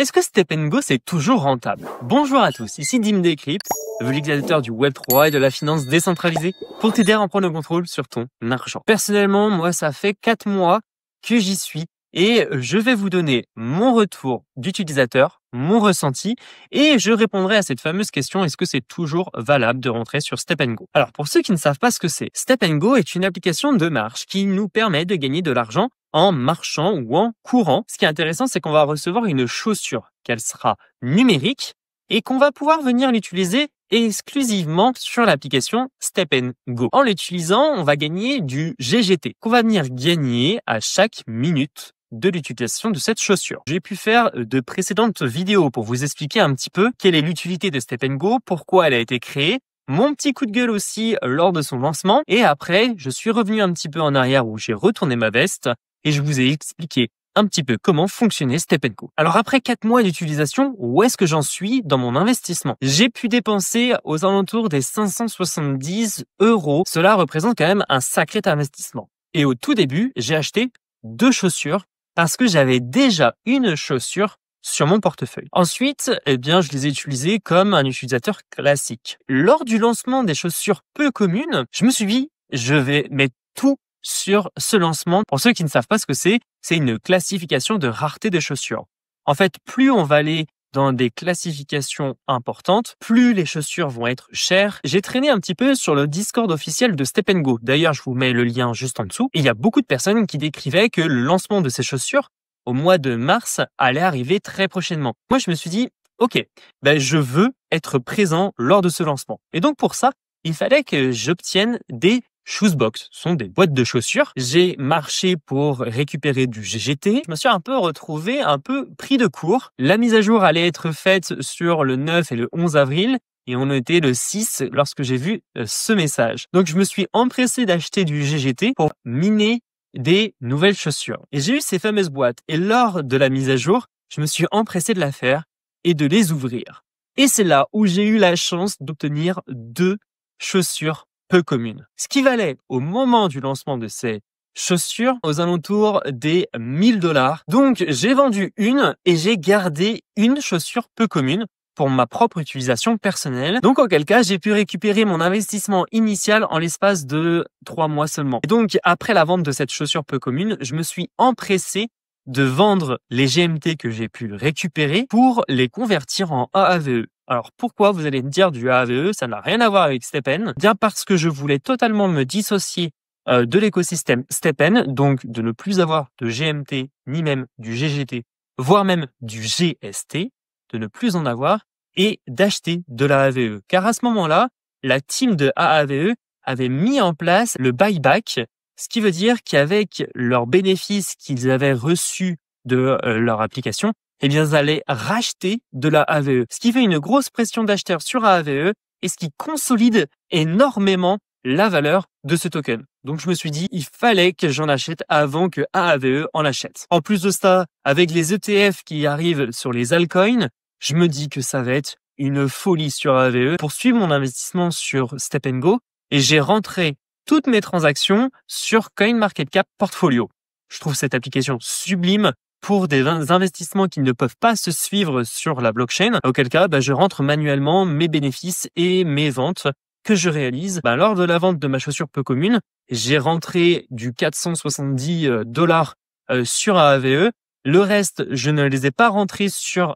Est-ce que Step & Go, c'est toujours rentable? Bonjour à tous, ici Dim Decrypt, vulgarisateur du Web3 et de la finance décentralisée, pour t'aider à en prendre le contrôle sur ton argent. Personnellement, moi, ça fait 4 mois que j'y suis et je vais vous donner mon retour d'utilisateur, mon ressenti, et je répondrai à cette fameuse question, est-ce que c'est toujours valable de rentrer sur Step & Go? Alors, pour ceux qui ne savent pas ce que c'est, Step & Go est une application de marche qui nous permet de gagner de l'argent en marchant ou en courant. Ce qui est intéressant, c'est qu'on va recevoir une chaussure, qu'elle sera numérique et qu'on va pouvoir venir l'utiliser exclusivement sur l'application Step & Go. En l'utilisant, on va gagner du GGT qu'on va venir gagner à chaque minute de l'utilisation de cette chaussure. J'ai pu faire de précédentes vidéos pour vous expliquer un petit peu quelle est l'utilité de Step & Go, pourquoi elle a été créée, mon petit coup de gueule aussi lors de son lancement. Et après, je suis revenu un petit peu en arrière où j'ai retourné ma veste et je vous ai expliqué un petit peu comment fonctionnait Step & Go. Alors après 4 mois d'utilisation, où est-ce que j'en suis dans mon investissement? J'ai pu dépenser aux alentours des 570 €. Cela représente quand même un sacré investissement. Et au tout début, j'ai acheté 2 chaussures parce que j'avais déjà une chaussure sur mon portefeuille. Ensuite, je les ai utilisées comme un utilisateur classique. Lors du lancement des chaussures peu communes, je me suis dit, je vais mettre tout sur ce lancement. Pour ceux qui ne savent pas ce que c'est une classification de rareté des chaussures. En fait, plus on va aller dans des classifications importantes, plus les chaussures vont être chères. J'ai traîné un petit peu sur le Discord officiel de Step & Go. D'ailleurs, je vous mets le lien juste en dessous. Et il y a beaucoup de personnes qui décrivaient que le lancement de ces chaussures au mois de mars allait arriver très prochainement. Moi, je me suis dit, ok, je veux être présent lors de ce lancement. Et donc pour ça, il fallait que j'obtienne des Shoesbox, ce sont des boîtes de chaussures. J'ai marché pour récupérer du GGT. Je me suis un peu retrouvé, un peu pris de court. La mise à jour allait être faite sur le 9 et le 11 avril. Et on était le 6 lorsque j'ai vu ce message. Donc je me suis empressé d'acheter du GGT pour miner des nouvelles chaussures. Et j'ai eu ces fameuses boîtes. Et lors de la mise à jour, je me suis empressé de la faire et de les ouvrir. Et c'est là où j'ai eu la chance d'obtenir 2 chaussures peu communes. Ce qui valait au moment du lancement de ces chaussures aux alentours des 1000 $. Donc j'ai vendu une et j'ai gardé une chaussure peu commune pour ma propre utilisation personnelle. Donc auquel cas j'ai pu récupérer mon investissement initial en l'espace de 3 mois seulement. Et donc après la vente de cette chaussure peu commune, je me suis empressé de vendre les GMT que j'ai pu récupérer pour les convertir en AAVE. Alors pourquoi vous allez me dire du AAVE, ça n'a rien à voir avec Step & Bien parce que je voulais totalement me dissocier de l'écosystème Step & donc de ne plus avoir de GMT ni même du GGT, voire même du GST, de ne plus en avoir et d'acheter de l'AAVE. Car à ce moment-là, la team de AAVE avait mis en place le buyback, ce qui veut dire qu'avec leurs bénéfices qu'ils avaient reçus de leur application, ils allaient racheter de la AAVE. Ce qui fait une grosse pression d'acheteurs sur AAVE et ce qui consolide énormément la valeur de ce token. Donc je me suis dit, il fallait que j'en achète avant que AAVE en achète. En plus de ça, avec les ETF qui arrivent sur les altcoins, je me dis que ça va être une folie sur AAVE pour suivre mon investissement sur Step & Go et j'ai rentré toutes mes transactions sur CoinMarketCap Portfolio. Je trouve cette application sublime pour des investissements qui ne peuvent pas se suivre sur la blockchain, auquel cas je rentre manuellement mes bénéfices et mes ventes que je réalise. Lors de la vente de ma chaussure peu commune, j'ai rentré du 470 $ sur AAVE. Le reste, je ne les ai pas rentrés sur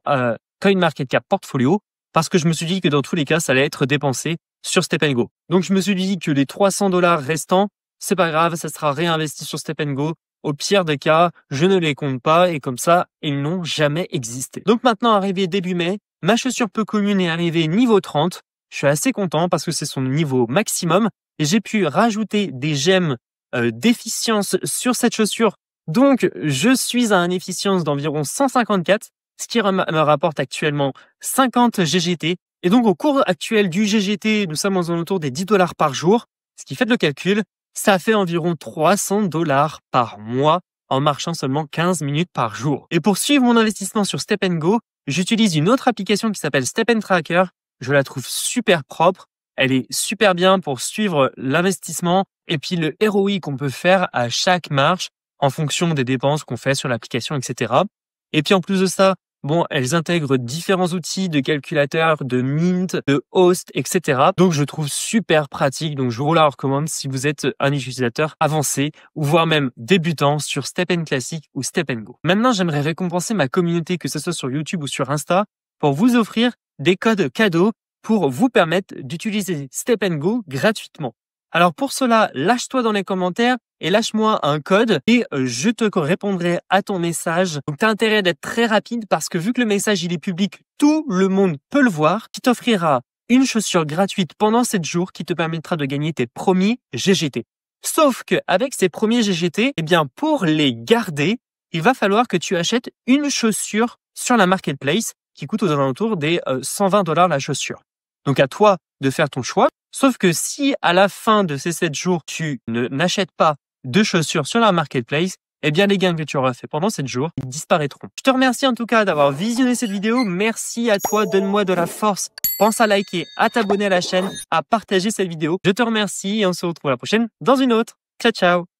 CoinMarketCap Portfolio parce que je me suis dit que dans tous les cas, ça allait être dépensé sur Step & Go. Donc je me suis dit que les 300 $ restants, c'est pas grave, ça sera réinvesti sur Step & Go. Au pire des cas, je ne les compte pas et comme ça, ils n'ont jamais existé. Donc maintenant, arrivé début mai, ma chaussure peu commune est arrivée niveau 30. Je suis assez content parce que c'est son niveau maximum et j'ai pu rajouter des gemmes d'efficience sur cette chaussure. Donc, je suis à une efficience d'environ 154, ce qui me rapporte actuellement 50 GGT. Et donc, au cours actuel du GGT, nous sommes aux alentours des 10 $ par jour, ce qui fait le calcul. Ça fait environ 300 $ par mois en marchant seulement 15 minutes par jour. Et pour suivre mon investissement sur Step & Go, j'utilise une autre application qui s'appelle Step & Tracker. Je la trouve super propre. Elle est super bien pour suivre l'investissement et puis le ROI qu'on peut faire à chaque marche en fonction des dépenses qu'on fait sur l'application, etc. Et puis en plus de ça, bon, elles intègrent différents outils de calculateur, de Mint, de Host, etc. Donc, je trouve super pratique. Donc, je vous la recommande si vous êtes un utilisateur avancé ou voire même débutant sur Step & Classic ou Step & Go. Maintenant, j'aimerais récompenser ma communauté, que ce soit sur YouTube ou sur Insta, pour vous offrir des codes cadeaux pour vous permettre d'utiliser Step & Go gratuitement. Alors pour cela, lâche-toi dans les commentaires et lâche-moi un code et je te répondrai à ton message. Donc tu as intérêt d'être très rapide parce que vu que le message il est public, tout le monde peut le voir, qui t'offrira une chaussure gratuite pendant 7 jours qui te permettra de gagner tes premiers GGT. Sauf que avec ces premiers GGT, eh bien pour les garder, il va falloir que tu achètes une chaussure sur la marketplace qui coûte aux alentours des $120 la chaussure. Donc à toi de faire ton choix. Sauf que si à la fin de ces 7 jours, tu n'achètes pas de chaussures sur la marketplace, eh bien les gains que tu auras fait pendant 7 jours, ils disparaîtront. Je te remercie en tout cas d'avoir visionné cette vidéo. Merci à toi, donne-moi de la force. Pense à liker, à t'abonner à la chaîne, à partager cette vidéo. Je te remercie et on se retrouve à la prochaine dans une autre. Ciao, ciao!